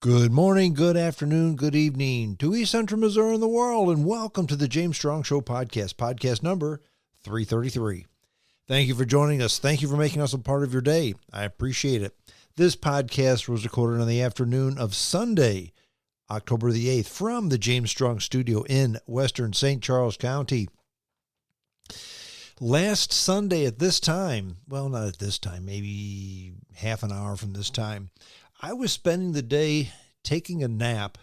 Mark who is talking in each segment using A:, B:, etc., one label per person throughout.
A: Good morning, good afternoon, good evening to East Central Missouri and the world, and welcome to the James Strong Show podcast number 333. Thank you for joining us. Thank you for making us a part of your day. I appreciate it. This podcast was recorded on the afternoon of Sunday, October the 8th, from the James Strong Studio in Western St. Charles County. Last Sunday at this time, well, not at this time, maybe half an hour from this time, I was spending the day taking a nap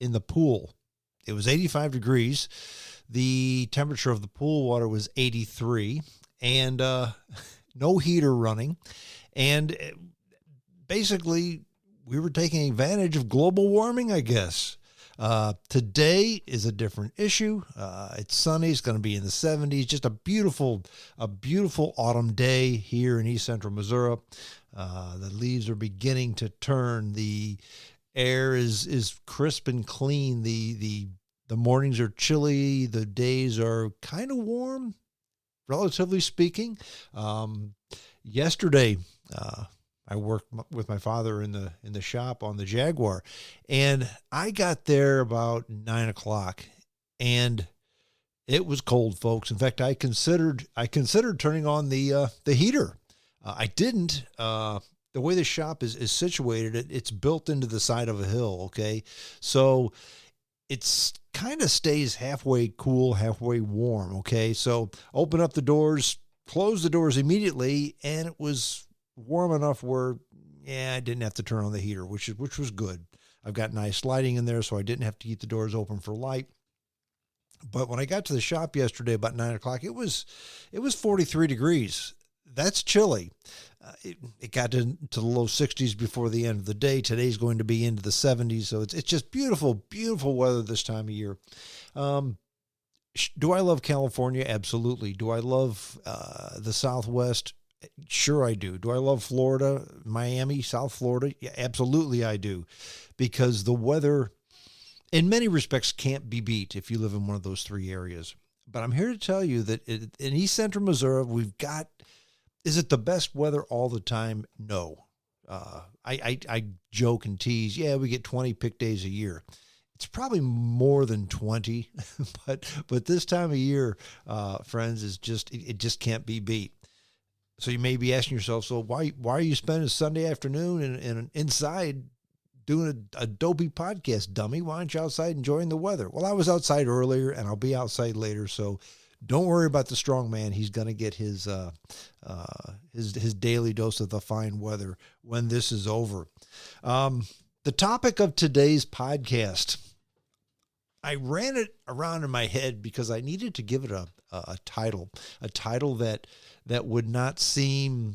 A: in the pool. It was 85 degrees. The temperature of the pool water was 83 and no heater running. And basically, we were taking advantage of global warming, I guess. Today is a different issue. It's sunny. It's going to be in the 70s. Just a beautiful autumn day here in East Central Missouri. The leaves are beginning to turn. The air is crisp and clean. The mornings are chilly. The days are kind of warm, relatively speaking. Yesterday, I worked with my father in the shop on the Jaguar, and I got there about 9 o'clock, and it was cold, folks. In fact, I considered turning on the heater. I didn't. The way the shop is situated, it's built into the side of a hill. Okay, so it's kind of stays halfway cool, halfway warm. Okay, so open up the doors, close the doors immediately, and it was warm enough where, I didn't have to turn on the heater, which was good. I've got nice lighting in there, so I didn't have to keep the doors open for light. But when I got to the shop yesterday about 9 o'clock, it was 43 degrees. That's chilly. It got to the low 60s before the end of the day. Today's going to be into the 70s, so it's just beautiful weather this time of year. Do I love California? Absolutely. Do I love the Southwest? Sure I do. Do I love Florida, Miami, South Florida? Yeah, absolutely I do. Because the weather, in many respects, can't be beat if you live in one of those three areas. But I'm here to tell you that in East Central Missouri, we've got, is it the best weather all the time? No. I joke and tease, we get 20 pick days a year. It's probably more than 20, but this time of year, friends, is it just can't be beat. So you may be asking yourself, so why are you spending a Sunday afternoon and inside doing a dopey podcast, dummy? Why aren't you outside enjoying the weather? Well, I was outside earlier, and I'll be outside later, so don't worry about the strong man. He's going to get his daily dose of the fine weather when this is over. The topic of today's podcast, I ran it around in my head because I needed to give it a title that would not seem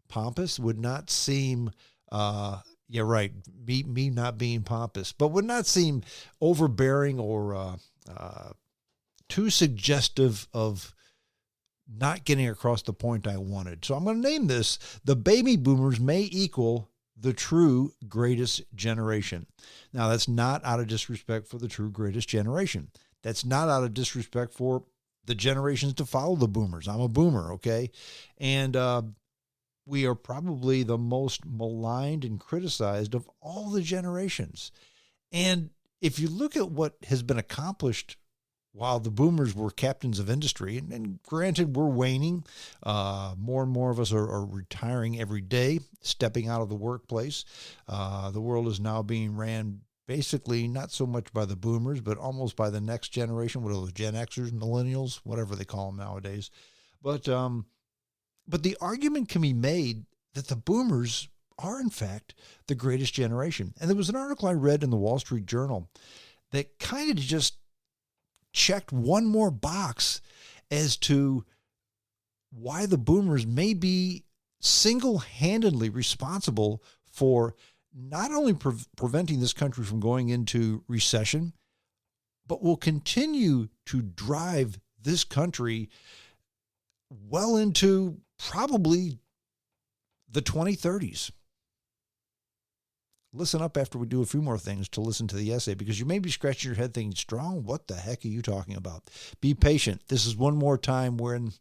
A: pompous, would not seem, me not being pompous, but would not seem overbearing or too suggestive of not getting across the point I wanted. So I'm going to name this, The Baby Boomers May Equal the True Greatest Generation. Now, that's not out of disrespect for the true greatest generation. That's not out of disrespect for the generations to follow the boomers. I'm a boomer, okay? And we are probably the most maligned and criticized of all the generations. And if you look at what has been accomplished while the boomers were captains of industry, and granted, we're waning, more and more of us are retiring every day, stepping out of the workplace. The world is now being ran basically not so much by the boomers, but almost by the next generation. What are those, Gen Xers, millennials, whatever they call them nowadays. But the argument can be made that the boomers are, in fact, the greatest generation. And there was an article I read in the Wall Street Journal that kind of just checked one more box as to why the boomers may be single-handedly responsible for not only preventing this country from going into recession, but will continue to drive this country well into probably the 2030s. Listen up after we do a few more things to listen to the essay, because you may be scratching your head thinking, Strong, what the heck are you talking about? Be patient. This is one more time when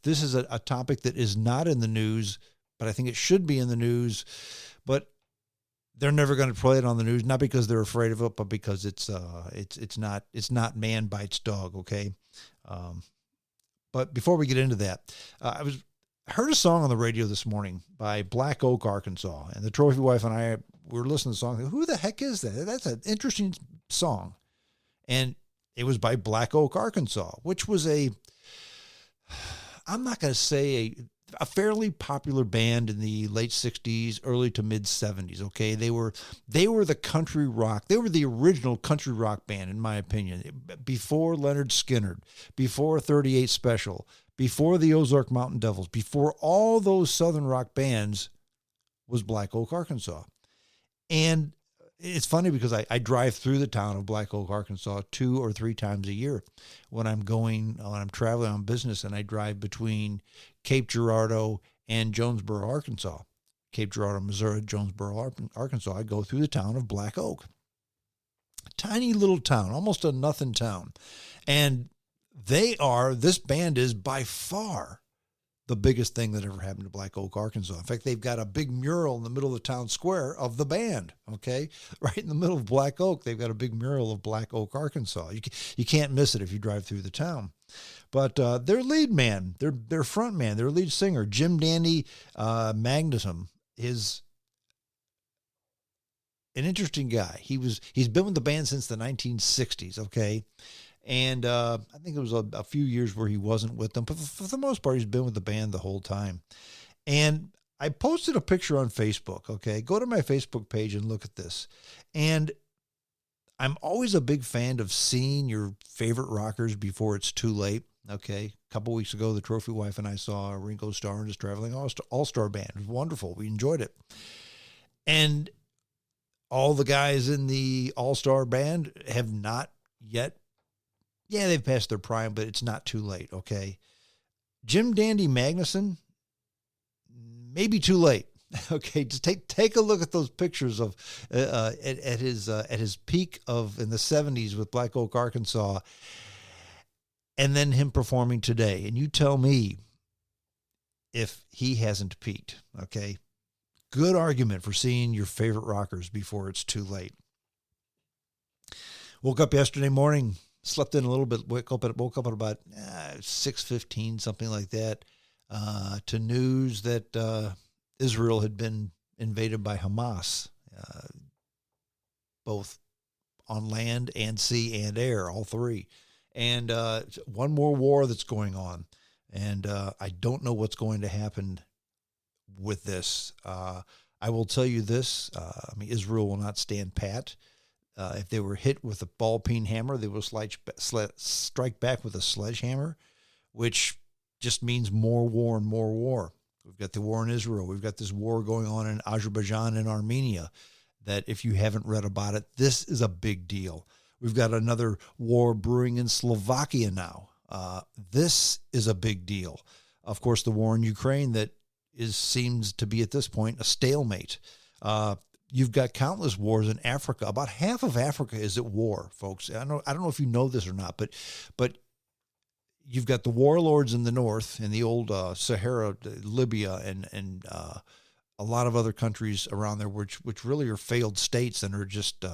A: this is a topic that is not in the news, but I think it should be in the news. But they're never going to play it on the news, not because they're afraid of it, but because it's not man bites dog. Okay. But before we get into that, I heard a song on the radio this morning by Black Oak, Arkansas, and the trophy wife and I were listening to the song. Who the heck is that? That's an interesting song. And it was by Black Oak, Arkansas, which was I'm not going to say a fairly popular band in the late 60s, early to mid 70s. Okay. They were the country rock. They were the original country rock band, in my opinion, before Leonard Skinner, before 38 Special, before the Ozark Mountain Devils, before all those Southern rock bands was Black Oak, Arkansas. And it's funny because I drive through the town of Black Oak, Arkansas 2 or 3 times a year when I'm traveling on business, and I drive between Cape Girardeau and Jonesboro, Arkansas. Cape Girardeau, Missouri, Jonesboro, Arkansas. I go through the town of Black Oak. Tiny little town, almost a nothing town. And this band is by far the biggest thing that ever happened to Black Oak, Arkansas. In fact, they've got a big mural in the middle of the town square of the band, okay? Right in the middle of Black Oak, they've got a big mural of Black Oak, Arkansas. You can't miss it if you drive through the town. But their lead man, their front man, their lead singer, Jim Dandy Magnuson, is an interesting guy. He's been with the band since the 1960s, okay? And I think it was a few years where he wasn't with them, but for the most part, he's been with the band the whole time. And I posted a picture on Facebook, okay? Go to my Facebook page and look at this. And I'm always a big fan of seeing your favorite rockers before it's too late, okay? A couple weeks ago, the trophy wife and I saw Ringo Starr and his Traveling All-Star Band. It was wonderful. We enjoyed it. And all the guys in the All-Star Band have not yet. Yeah, they've passed their prime, but it's not too late, okay? Jim Dandy Magnuson, maybe too late, okay? Just take a look at those pictures of at his peak in the 70s with Black Oak, Arkansas, and then him performing today, and you tell me if he hasn't peaked, okay? Good argument for seeing your favorite rockers before it's too late. Woke up yesterday morning. Slept in a little bit, woke up at about 6:15, something like that, to news that Israel had been invaded by Hamas, both on land and sea and air, all three. And one more war that's going on. And I don't know what's going to happen with this. I will tell you this. Israel will not stand pat. If they were hit with a ball-peen hammer, they will strike back with a sledgehammer, which just means more war and more war. We've got the war in Israel. We've got this war going on in Azerbaijan and Armenia that if you haven't read about it, this is a big deal. We've got another war brewing in Slovakia now. This is a big deal. Of course, the war in Ukraine that seems to be at this point a stalemate. You've got countless wars in Africa. About half of Africa is at war, folks. I don't know if you know this or not, but you've got the warlords in the north, in the old Sahara, Libya, and a lot of other countries around there, which really are failed states and are just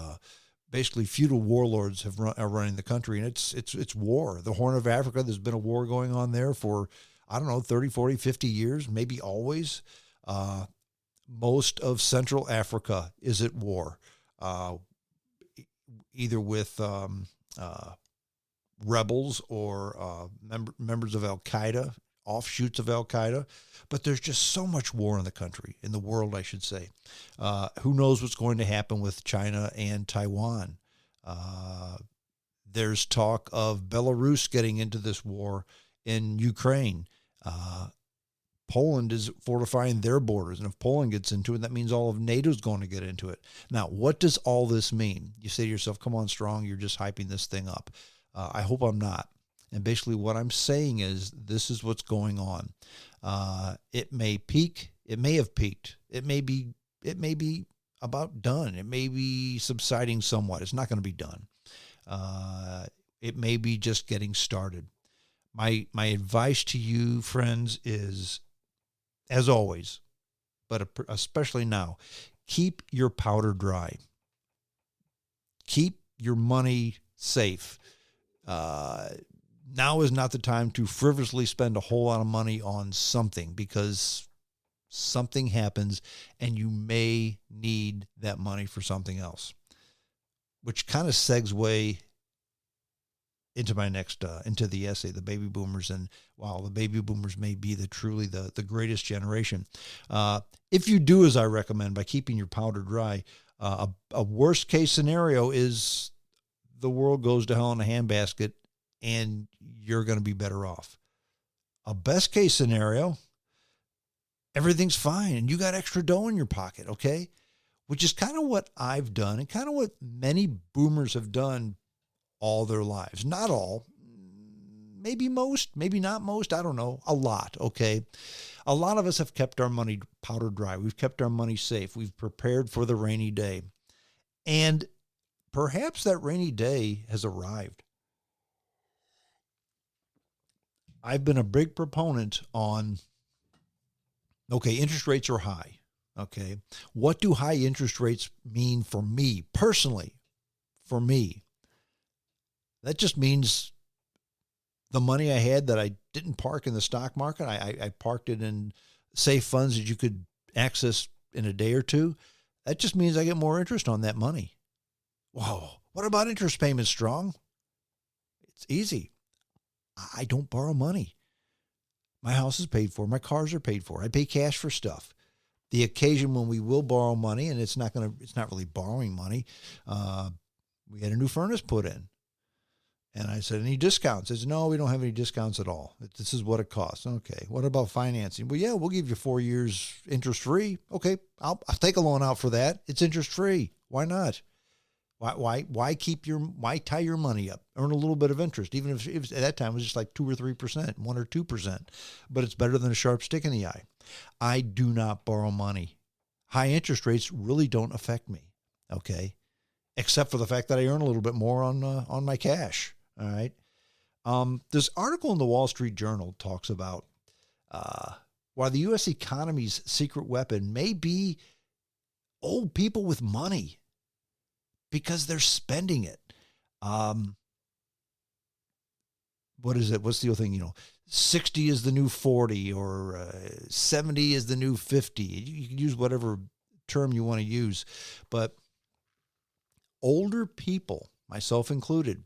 A: basically feudal warlords are running the country, and it's war. The Horn of Africa, there's been a war going on there for, I don't know, 30, 40, 50 years, maybe always. Most of Central Africa is at war, either with rebels or members of Al-Qaeda, offshoots of Al-Qaeda. But there's just so much war in the country, in the world, I should say. Who knows what's going to happen with China and Taiwan? There's talk of Belarus getting into this war in Ukraine. Poland is fortifying their borders, and if Poland gets into it, that means all of NATO's going to get into it. Now, what does all this mean? You say to yourself, come on, Strong, you're just hyping this thing up. I hope I'm not. And basically what I'm saying is this is what's going on. It may peak. It may have peaked. It may be about done. It may be subsiding somewhat. It's not going to be done. It may be just getting started. My advice to you, friends, is, as always, but especially now, keep your powder dry. Keep your money safe. Now is not the time to frivolously spend a whole lot of money on something, because something happens and you may need that money for something else, which kind of segues into my next, into the essay, the baby boomers. And while the baby boomers may be truly the greatest generation, if you do as I recommend by keeping your powder dry, a worst case scenario is the world goes to hell in a handbasket and you're going to be better off. A best case scenario, everything's fine and you got extra dough in your pocket, okay? Which is kind of what I've done and kind of what many boomers have done all their lives. Not all, maybe most, maybe not most, I don't know, a lot, okay? A lot of us have kept our money powder dry. We've kept our money safe. We've prepared for the rainy day. And perhaps that rainy day has arrived. I've been a big proponent on, okay, interest rates are high. Okay. What do high interest rates mean for me personally? For me, that just means the money I had that I didn't park in the stock market, I parked it in safe funds that you could access in a day or two. That just means I get more interest on that money. Whoa. What about interest payments, Strong? It's easy. I don't borrow money. My house is paid for. My cars are paid for. I pay cash for stuff. The occasion when we will borrow money, and it's not really borrowing money. We had a new furnace put in. And I said, any discounts? He said, no, we don't have any discounts at all. This is what it costs. Okay. What about financing? Well, yeah, we'll give you 4 years interest free. Okay. I'll take a loan out for that. It's interest free. Why not? Why tie your money up? Earn a little bit of interest, even if at that time it was just like 2 or 3%, 1 or 2%, but it's better than a sharp stick in the eye. I do not borrow money. High interest rates really don't affect me. Okay. Except for the fact that I earn a little bit more on my cash. All right. This article in the Wall Street Journal talks about why the U.S. economy's secret weapon may be old people with money, because they're spending it. What is it? What's the old thing? 60 is the new 40, or 70 is the new 50. You can use whatever term you want to use. But older people, myself included,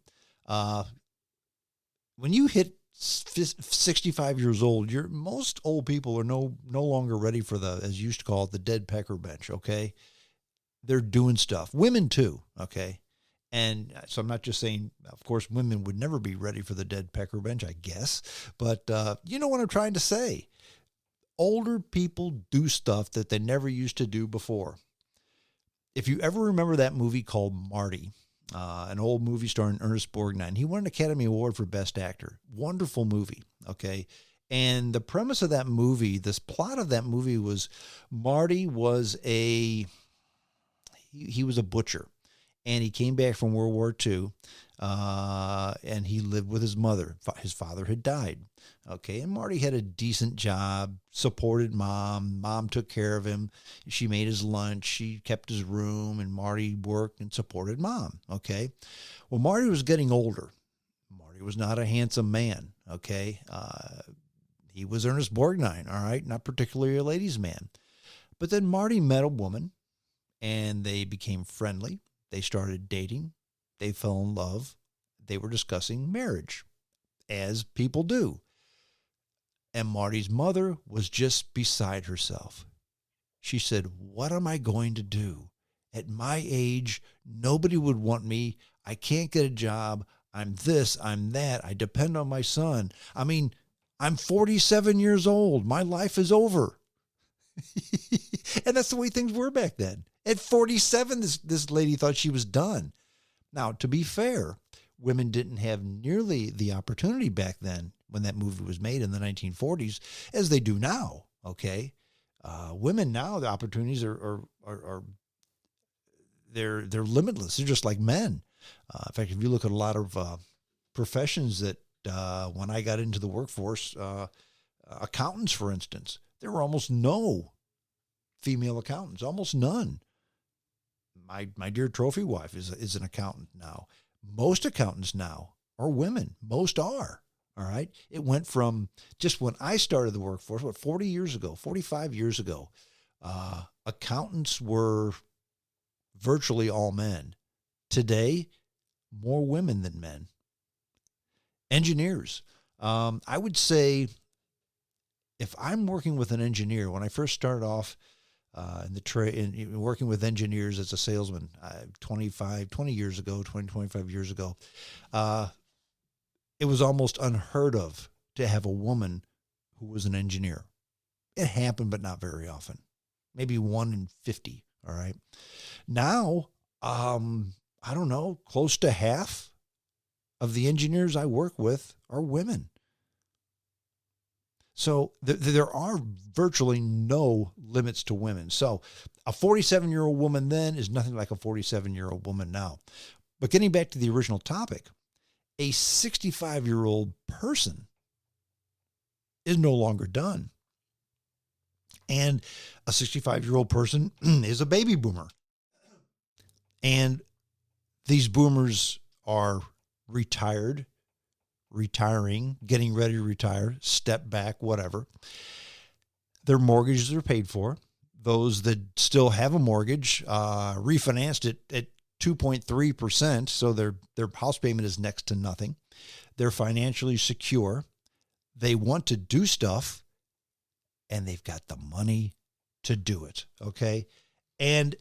A: when you hit 65 years old, most old people are no longer ready for as you used to call it, the dead pecker bench, okay? They're doing stuff. Women too, okay? And so I'm not just saying, of course, women would never be ready for the dead pecker bench, I guess. But you know what I'm trying to say. Older people do stuff that they never used to do before. If you ever remember that movie called Marty, an old movie starring Ernest Borgnine, he won an Academy Award for Best Actor. Wonderful movie, okay? And the premise of that movie, this plot of that movie was Marty was he was a butcher, and he came back from World War II, and he lived with his mother. His father had died, okay? And Marty had a decent job, supported Mom. Mom took care of him. She made his lunch. She kept his room, and Marty worked and supported Mom, okay? Well, Marty was getting older. Marty was not a handsome man, okay? He was Ernest Borgnine, all right? Not particularly a ladies' man. But then Marty met a woman, and they became friendly. They started dating. They fell in love. They were discussing marriage, as people do. And Marty's mother was just beside herself. She said, what am I going to do? At my age, nobody would want me. I can't get a job. I'm this, I'm that. I depend on my son. I mean, I'm 47 years old. My life is over. And that's the way things were back then. At 47, this lady thought she was done. Now, to be fair, women didn't have nearly the opportunity back then when that movie was made in the 1940s as they do now, okay? Women now, the opportunities are they're limitless. They're just like men. In fact, if you look at a lot of professions that when I got into the workforce, accountants, for instance, there were almost no female accountants, almost none. My dear trophy wife is an accountant now. Most accountants now are women. Most are. All right. It went from just when I started the workforce, 40 years ago, 45 years ago, accountants were virtually all men. Today, more women than men. Engineers. I would say if I'm working with an engineer, when I first started off in the trade, in working with engineers as a salesman, 20 years ago, 25 years ago, it was almost unheard of to have a woman who was an engineer. It happened, but not very often. Maybe 1 in 50. All right. Now, I don't know, close to half of the engineers I work with are women. So there are virtually no limits to women. So a 47-year-old woman then is nothing like a 47-year-old woman now. But getting back to the original topic, a 65-year-old person is no longer done. And a 65-year-old person is a baby boomer. And these boomers are retiring, getting ready to retire, step back, whatever. Their mortgages are paid for. Those that still have a mortgage refinanced it at 2.3%, so their house payment is next to nothing. They're financially secure. They want to do stuff, and they've got the money to do it, okay? And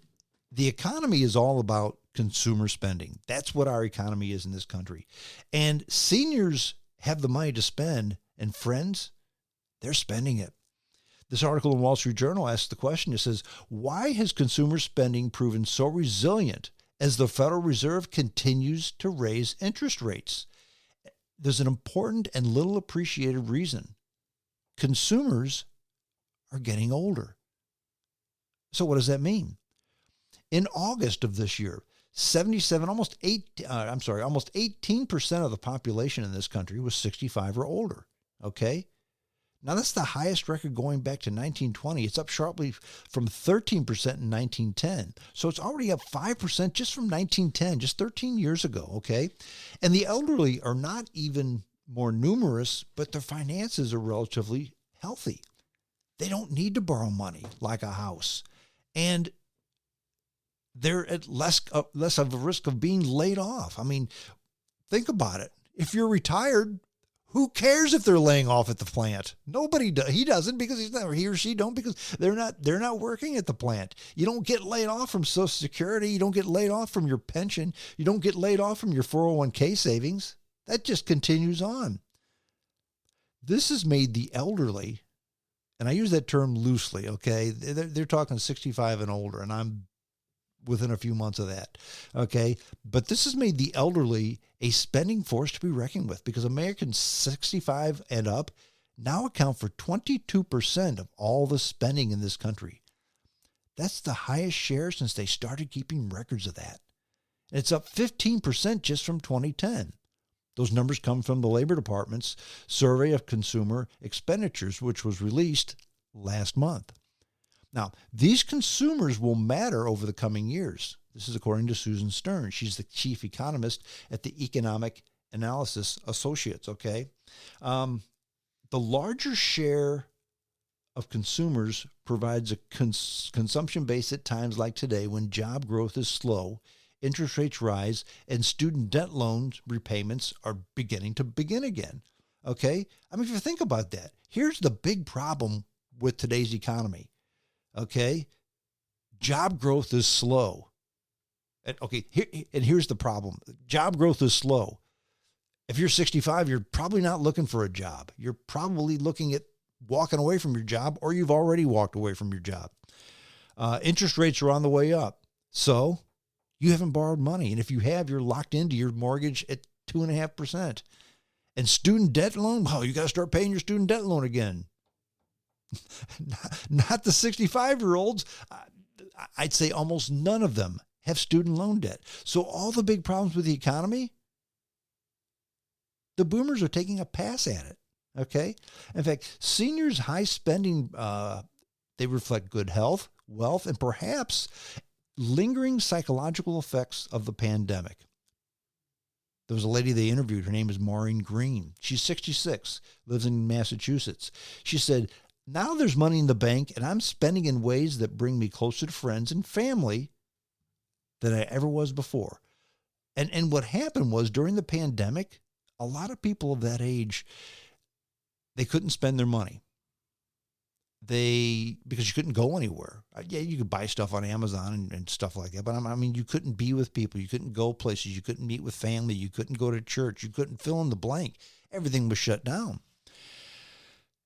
A: the economy is all about consumer spending. That's what our economy is in this country. And seniors have the money to spend, and friends, they're spending it. This article in Wall Street Journal asks the question, it says, why has consumer spending proven so resilient as the Federal Reserve continues to raise interest rates? There's an important and little appreciated reason. Consumers are getting older. So what does that mean? In August of this year, almost 18% of the population in this country was 65 or older. Okay. Now that's the highest record going back to 1920. It's up sharply from 13% in 1910. So it's already up 5% just from 1910, just 13 years ago. Okay. And the elderly are not even more numerous, but their finances are relatively healthy. They don't need to borrow money like a house. And they're at less of a risk of being laid off. I mean, think about it. If you're retired, who cares if they're laying off at the plant? Nobody does. He doesn't because he's not, he or she don't because they're not working at the plant. You don't get laid off from Social Security. You don't get laid off from your pension. You don't get laid off from your 401k savings. That just continues on. This has made the elderly, and I use that term loosely, okay? They're talking 65 and older, and I'm within a few months of that. Okay. But this has made the elderly a spending force to be reckoned with because Americans 65 and up now account for 22% of all the spending in this country. That's the highest share since they started keeping records of that. And it's up 15% just from 2010. Those numbers come from the Labor Department's Survey of Consumer Expenditures, which was released last month. Now, these consumers will matter over the coming years. This is according to Susan Stern. She's the chief economist at the Economic Analysis Associates, okay? The larger share of consumers provides a consumption base at times like today when job growth is slow, interest rates rise, and student debt loan repayments are beginning again, okay? I mean, if you think about that, here's the big problem with today's economy. Okay, job growth is slow. And here's the problem. Job growth is slow. If you're 65, you're probably not looking for a job. You're probably looking at walking away from your job, or you've already walked away from your job. Interest rates are on the way up. So you haven't borrowed money. And if you have, you're locked into your mortgage at 2.5%. And student debt loan, you got to start paying your student debt loan again. Not the 65-year-olds. I'd say almost none of them have student loan debt. So all the big problems with the economy, the boomers are taking a pass at it. Okay. In fact, seniors' high spending, they reflect good health, wealth, and perhaps lingering psychological effects of the pandemic. There was a lady they interviewed. Her name is Maureen Green. She's 66, lives in Massachusetts. She said, now there's money in the bank and I'm spending in ways that bring me closer to friends and family than I ever was before. And what happened was during the pandemic, a lot of people of that age, they couldn't spend their money. Because you couldn't go anywhere. Yeah, you could buy stuff on Amazon and stuff like that. But I mean, you couldn't be with people. You couldn't go places. You couldn't meet with family. You couldn't go to church. You couldn't fill in the blank. Everything was shut down.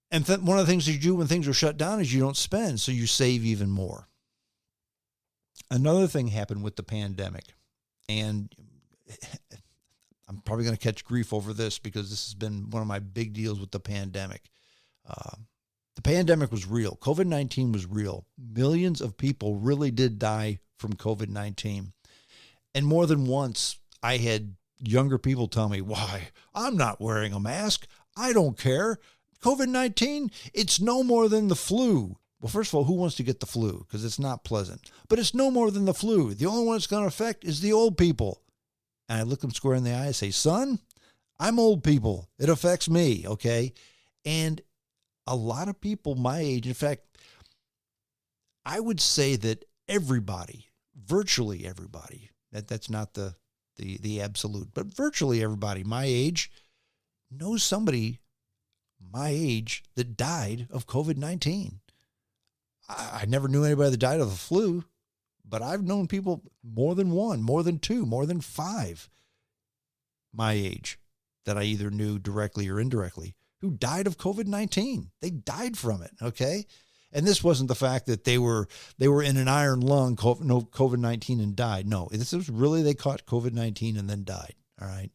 A: And one of the things you do when things are shut down is you don't spend, so you save even more. Another thing happened with the pandemic, and I'm probably going to catch grief over this because this has been one of my big deals with the pandemic. The pandemic was real. COVID-19 was real. Millions of people really did die from COVID-19. And more than once, I had younger people tell me, why? I'm not wearing a mask. I don't care. COVID-19, it's no more than the flu. Well, first of all, who wants to get the flu? Because it's not pleasant. But it's no more than the flu. The only one it's going to affect is the old people. And I look them square in the eye and say, son, I'm old people. It affects me, okay? And a lot of people my age, in fact, I would say that everybody, virtually everybody, that's not the absolute, but virtually everybody my age knows somebody my age that died of COVID-19. I never knew anybody that died of the flu, but I've known people more than one, more than two, more than five my age that I either knew directly or indirectly who died of COVID-19. They died from it, okay? And this wasn't the fact that they were in an iron lung, no COVID-19 and died. No, this was really they caught COVID-19 and then died, all right?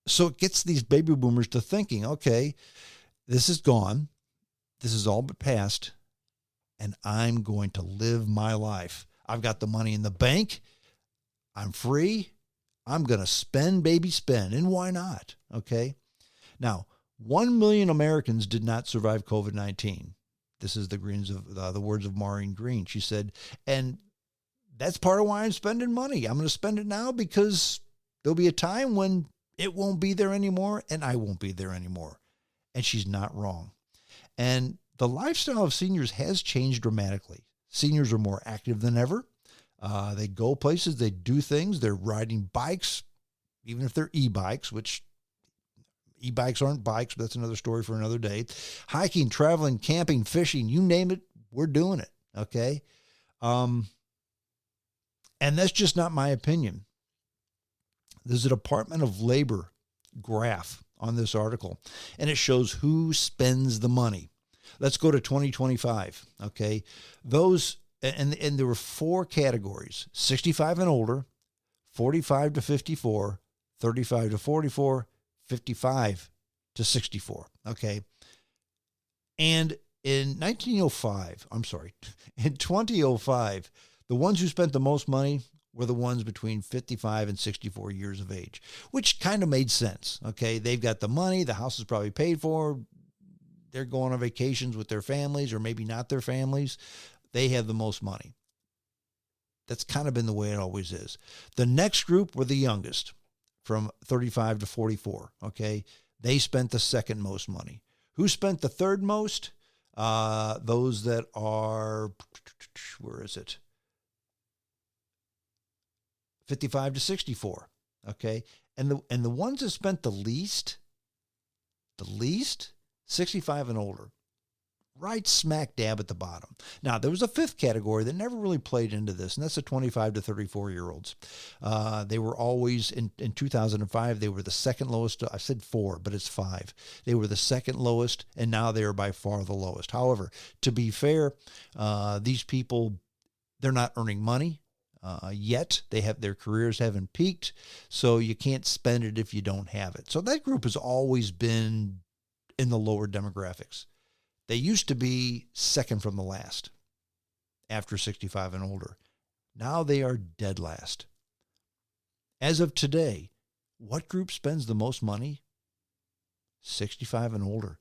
A: So it gets these baby boomers to thinking, okay, this is gone. This is all but past, and I'm going to live my life. I've got the money in the bank. I'm free. I'm going to spend, baby, spend. And why not? Okay. Now, 1 million Americans did not survive COVID-19. This is the words of Maureen Green. She said, and that's part of why I'm spending money. I'm going to spend it now because there'll be a time when it won't be there anymore and I won't be there anymore. And she's not wrong. And the lifestyle of seniors has changed dramatically. Seniors are more active than ever. They go places, they do things. They're riding bikes, even if they're e-bikes, which e-bikes aren't bikes, but that's another story for another day. Hiking, traveling, camping, fishing, you name it, we're doing it, okay? And that's just not my opinion. There's a Department of Labor graph on this article, and it shows who spends the money. Let's go to 2025, okay? Those, and there were 4 categories: 65 and older, 45 to 54, 35 to 44, 55 to 64, okay? And in 2005, the ones who spent the most money were the ones between 55 and 64 years of age, which kind of made sense, okay? They've got the money, the house is probably paid for, they're going on vacations with their families or maybe not their families. They have the most money. That's kind of been the way it always is. The next group were the youngest, from 35 to 44, okay? They spent the second most money. Who spent the third most? Those that are, where is it? 55 to 64, okay? And the ones that spent the least, 65 and older, right smack dab at the bottom. Now, there was a 5th category that never really played into this, and that's the 25 to 34-year-olds. They were always, in 2005, they were the second lowest. I said 4, but it's 5. They were the second lowest, and now they are by far the lowest. However, to be fair, these people, they're not earning money yet. Their careers haven't peaked, so you can't spend it if you don't have it. So that group has always been in the lower demographics. They used to be second from the last after 65 and older. Now they are dead last. As of today, what group spends the most money? 65 and older.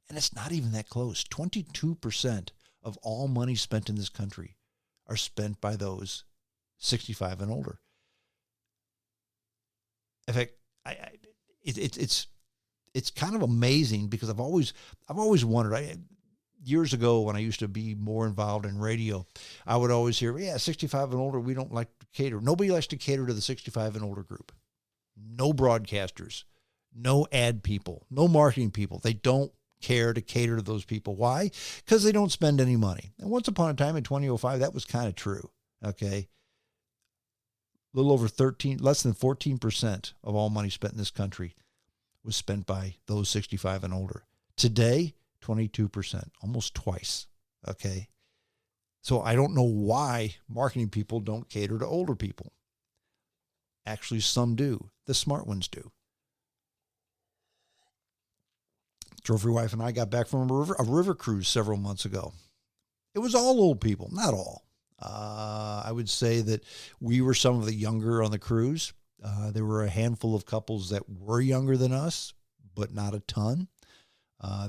A: And it's not even that close. 22% of all money spent in this country are spent by those 65 and older. In fact, it's kind of amazing because I've always wondered. Years ago, when I used to be more involved in radio, I would always hear, "Yeah, 65 and older, we don't like to cater. Nobody likes to cater to the 65 and older group. No broadcasters, no ad people, no marketing people. They don't care to cater to those people. Why? Because they don't spend any money." And once upon a time in 2005, that was kind of true. Okay. A little over less than 14% of all money spent in this country was spent by those 65 and older. Today, 22%, almost twice. Okay. So I don't know why marketing people don't cater to older people. Actually, some do. The smart ones do. Trophy wife and I got back from a river cruise several months ago. It was all old people, not all. I would say that we were some of the younger on the cruise. There were a handful of couples that were younger than us, but not a ton.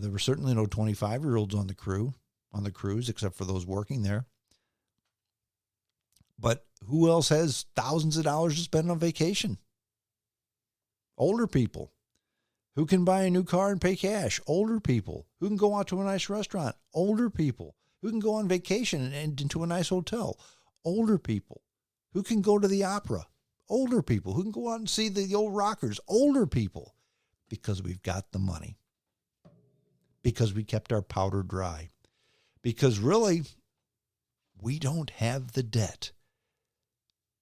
A: There were certainly no 25-year-olds on the cruise, except for those working there. But who else has thousands of dollars to spend on vacation? Older people. Who can buy a new car and pay cash? Older people. Who can go out to a nice restaurant? Older people. Who can go on vacation and into a nice hotel? Older people. Who can go to the opera? Older people. Who can go out and see the old rockers? Older people. Because we've got the money. Because we kept our powder dry. Because really, we don't have the debt.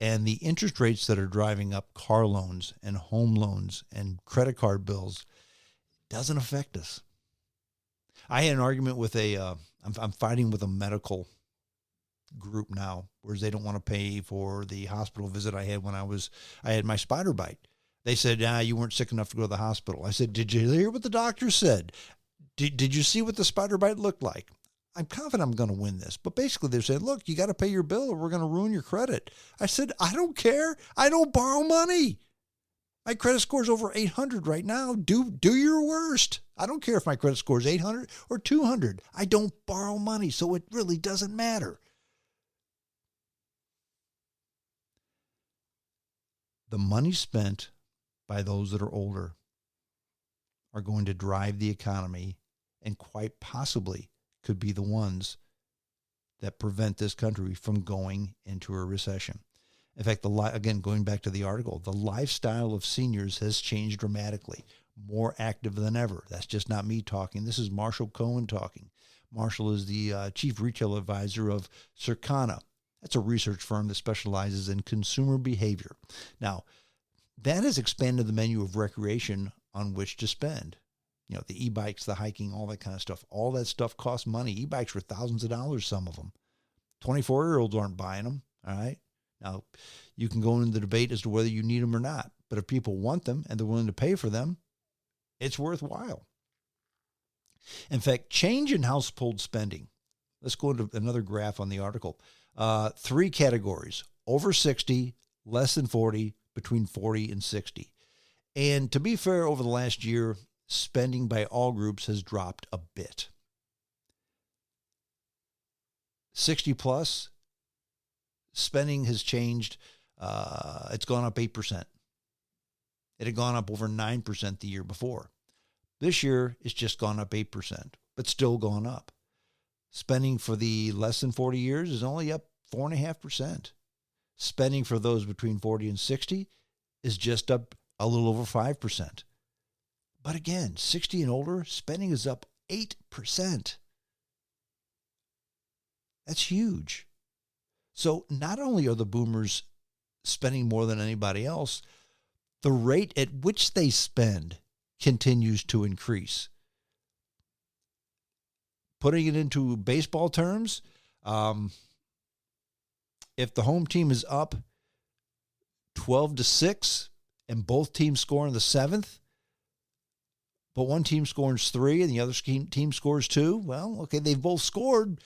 A: And the interest rates that are driving up car loans and home loans and credit card bills doesn't affect us. I had an argument with I'm fighting with a medical group now, whereas they don't want to pay for the hospital visit I had when I had my spider bite. They said, you weren't sick enough to go to the hospital. I said, did you hear what the doctor said? Did you see what the spider bite looked like? I'm confident I'm going to win this. But basically they're saying, look, you got to pay your bill or we're going to ruin your credit. I said, I don't care. I don't borrow money. My credit score is over 800 right now. Do your worst. I don't care if my credit score is 800 or 200. I don't borrow money, so it really doesn't matter. The money spent by those that are older are going to drive the economy and quite possibly could be the ones that prevent this country from going into a recession. In fact, again, going back to the article, the lifestyle of seniors has changed dramatically, more active than ever. That's just not me talking. This is Marshall Cohen talking. Marshall is the chief retail advisor of Circana. That's a research firm that specializes in consumer behavior. Now, that has expanded the menu of recreation on which to spend. You know, the e-bikes, the hiking, all that kind of stuff. All that stuff costs money. E-bikes were thousands of dollars, some of them. 24-year-olds aren't buying them, all right? Now, you can go into the debate as to whether you need them or not. But if people want them and they're willing to pay for them, it's worthwhile. In fact, change in household spending. Let's go into another graph on the article. 3 categories: over 60, less than 40, between 40 and 60. And to be fair, over the last year, spending by all groups has dropped a bit. 60 plus, spending has changed. It's gone up 8%. It had gone up over 9% the year before. This year, it's just gone up 8%, but still gone up. Spending for the less than 40 years is only up 4.5%. Spending for those between 40 and 60 is just up a little over 5%. But again, 60 and older, spending is up 8%. That's huge. So not only are the boomers spending more than anybody else, the rate at which they spend continues to increase. Putting it into baseball terms, if the home team is up 12-6 and both teams score in the 7th, but one team scores 3 and the other team scores 2, well, okay, they've both scored,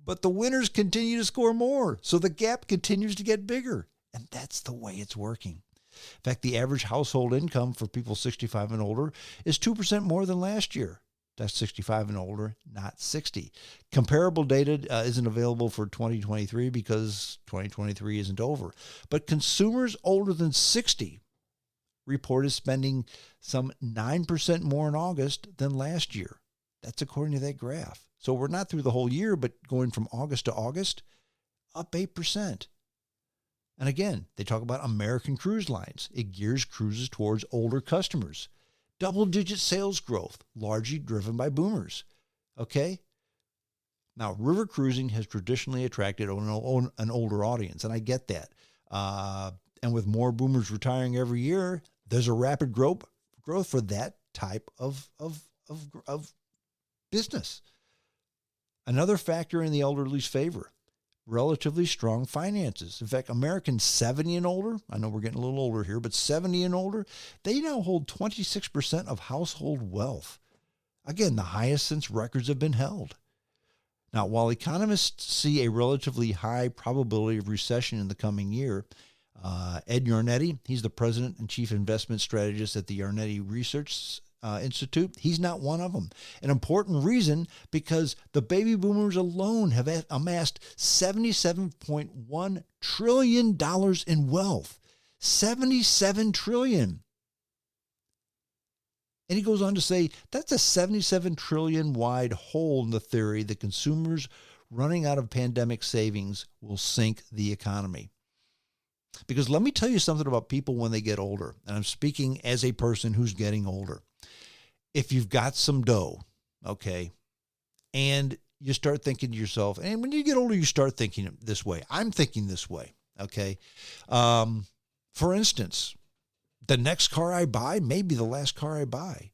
A: but the winners continue to score more. So the gap continues to get bigger. And that's the way it's working. In fact, the average household income for people 65 and older is 2% more than last year. That's 65 and older, not 60. Comparable data isn't available for 2023 because 2023 isn't over. But consumers older than 60 reported spending some 9% more in August than last year. That's according to that graph. So we're not through the whole year, but going from August to August, up 8%. And again, they talk about American Cruise Lines. It gears cruises towards older customers. Double-digit sales growth, largely driven by boomers. Okay? Now, river cruising has traditionally attracted an older audience, and I get that. And with more boomers retiring every year, there's a rapid growth for that type of business. Another factor in the elderly's favor, relatively strong finances. In fact, Americans 70 and older, I know we're getting a little older here, but 70 and older, they now hold 26% of household wealth. Again, the highest since records have been held. Now, while economists see a relatively high probability of recession in the coming year, Ed Yarnetti, he's the president and chief investment strategist at the Yarnetti Research Institute. He's not one of them. An important reason because the baby boomers alone have amassed $77.1 trillion in wealth. $77 trillion. And he goes on to say that's a $77 trillion wide hole in the theory that consumers running out of pandemic savings will sink the economy. Because let me tell you something about people when they get older, and I'm speaking as a person who's getting older. If you've got some dough, okay, and you start thinking to yourself, and when you get older, you start thinking this way. I'm thinking this way, okay? For instance, the next car I buy may be the last car I buy.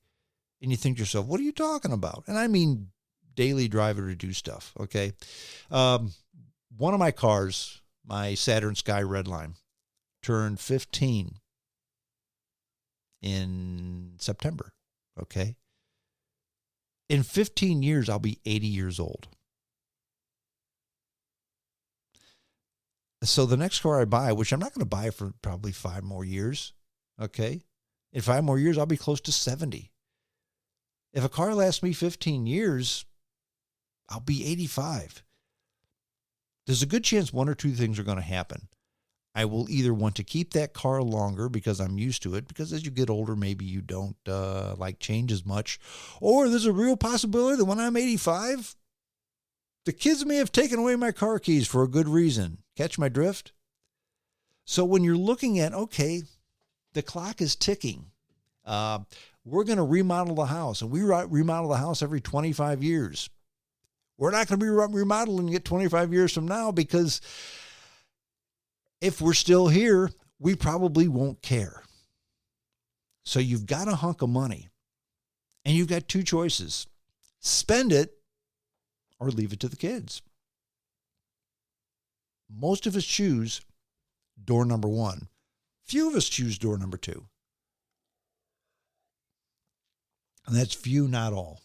A: And you think to yourself, what are you talking about? And I mean daily driver to do stuff, okay? One of my cars, my Saturn Sky Redline, turned 15 in September, okay? In 15 years, I'll be 80 years old. So the next car I buy, which I'm not going to buy for probably 5 more years, okay? In 5 more years, I'll be close to 70. If a car lasts me 15 years, I'll be 85. There's a good chance one or two things are going to happen. I will either want to keep that car longer because I'm used to it, because as you get older, maybe you don't like change as much. Or there's a real possibility that when I'm 85, the kids may have taken away my car keys for a good reason. Catch my drift? So when you're looking at, okay, the clock is ticking. We're going to remodel the house, and we remodel the house every 25 years. We're not going to be remodeling it 25 years from now because if we're still here, we probably won't care. So you've got a hunk of money, and you've got two choices. Spend it or leave it to the kids. Most of us choose door number one. Few of us choose door number two. And that's few, not all.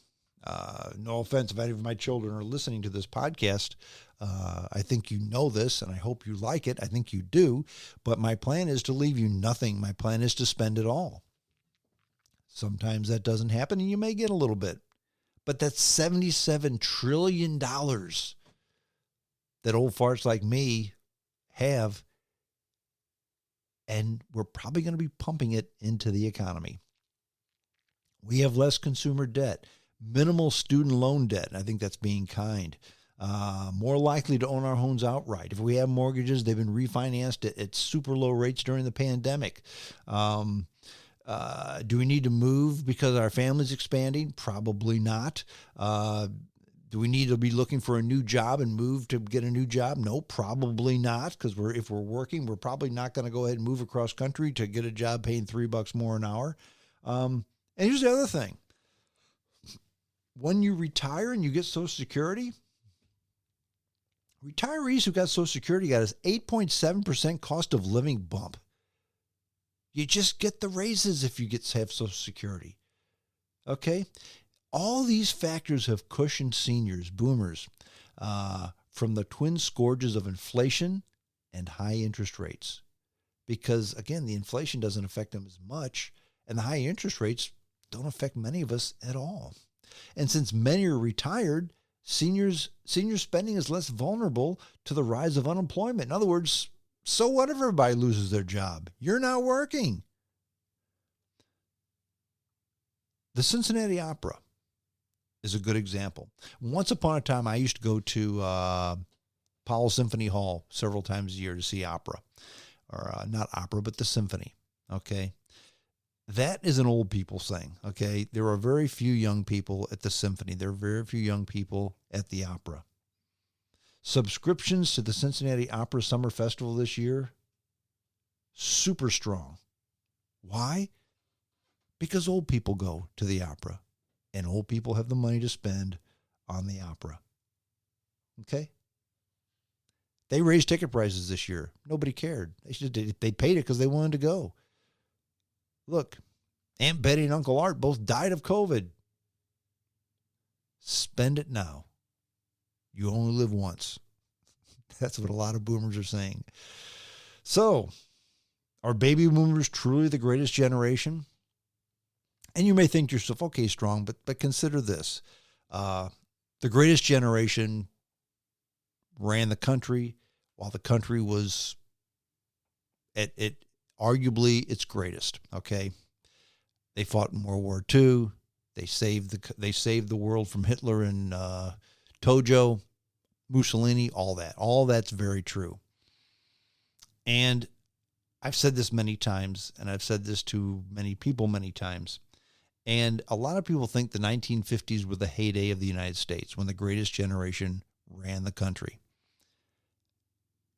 A: No offense if any of my children are listening to this podcast. I think you know this, and I hope you like it. I think you do. But my plan is to leave you nothing. My plan is to spend it all. Sometimes that doesn't happen, and you may get a little bit. But that's $77 trillion that old farts like me have, and we're probably going to be pumping it into the economy. We have less consumer debt, minimal student loan debt, and I think that's being kind. More likely to own our homes outright. If we have mortgages, they've been refinanced at super low rates during the pandemic. Do we need to move because our family's expanding? Probably not. Do we need to be looking for a new job and move to get a new job? No, probably not, because if we're working, we're probably not going to go ahead and move across country to get a job paying $3 more an hour. And here's the other thing. When you retire and you get Social Security, retirees who got Social Security got an 8.7% cost of living bump. You just get the raises if you have Social Security. Okay? All these factors have cushioned seniors, boomers, from the twin scourges of inflation and high interest rates. Because, again, the inflation doesn't affect them as much, and the high interest rates don't affect many of us at all. And since many are retired, senior spending is less vulnerable to the rise of unemployment. In other words, so what if everybody loses their job? You're not working. The Cincinnati Opera is a good example. Once upon a time, I used to go to Powell Symphony Hall several times a year to see opera. Or not opera, but the symphony, okay? That is an old people thing, okay? There are very few young people at the symphony. There are very few young people at the opera. Subscriptions to the Cincinnati Opera Summer Festival this year, super strong. Why? Because old people go to the opera, and old people have the money to spend on the opera, okay? They raised ticket prices this year. Nobody cared. They paid it because they wanted to go. Look, Aunt Betty and Uncle Art both died of COVID. Spend it now. You only live once. That's what a lot of boomers are saying. So, are baby boomers truly the greatest generation? And you may think to yourself, okay, Strong, but consider this. The greatest generation ran the country while the country was at arguably its greatest, okay? They fought in World War II. They saved the world from Hitler and Tojo, Mussolini, all that. All that's very true. And I've said this many times, and I've said this to many people many times. And a lot of people think the 1950s were the heyday of the United States, when the greatest generation ran the country.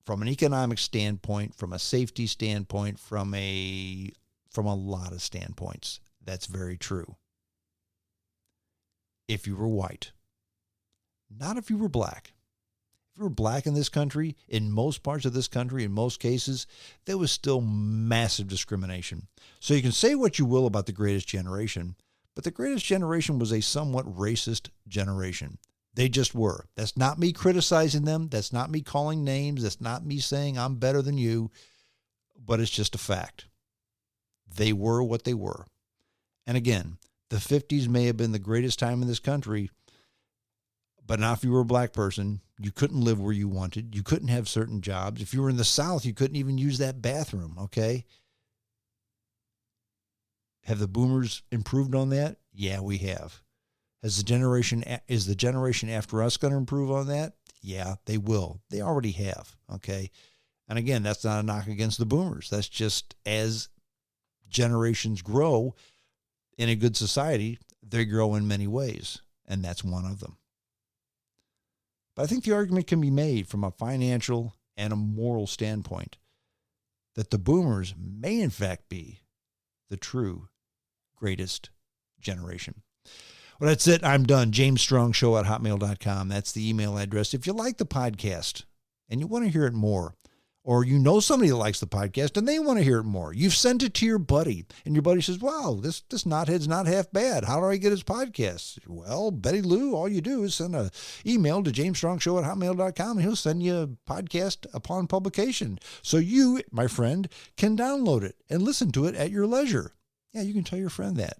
A: From an economic standpoint, from a safety standpoint, from a lot of standpoints, that's very true. If you were white, not if you were black. If you were black in this country, in most parts of this country, in most cases, there was still massive discrimination. So you can say what you will about the greatest generation, but the greatest generation was a somewhat racist generation. They just were. That's not me criticizing them. That's not me calling names. That's not me saying I'm better than you, but it's just a fact. They were what they were. And again, the 50s may have been the greatest time in this country, but not if you were a black person. You couldn't live where you wanted. You couldn't have certain jobs. If you were in the South, you couldn't even use that bathroom, okay? Have the boomers improved on that? Yeah, we have. Is the generation after us going to improve on that? Yeah, they will. They already have, okay? And again, that's not a knock against the boomers. That's just as generations grow in a good society, they grow in many ways, and that's one of them. But I think the argument can be made from a financial and a moral standpoint that the boomers may in fact be the true greatest generation. Well, that's it. I'm done. JamesStrongShow@hotmail.com. That's the email address. If you like the podcast and you want to hear it more, or you know somebody that likes the podcast and they want to hear it more, you've sent it to your buddy, and your buddy says, wow, this knothead's not half bad. How do I get his podcast? Well, Betty Lou, all you do is send an email to JamesStrongShow@hotmail.com, and he'll send you a podcast upon publication. So you, my friend, can download it and listen to it at your leisure. Yeah, you can tell your friend that.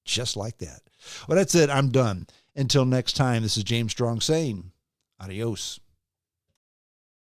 A: Just like that. Well, that's it. I'm done. Until next time, this is James Strong saying adios.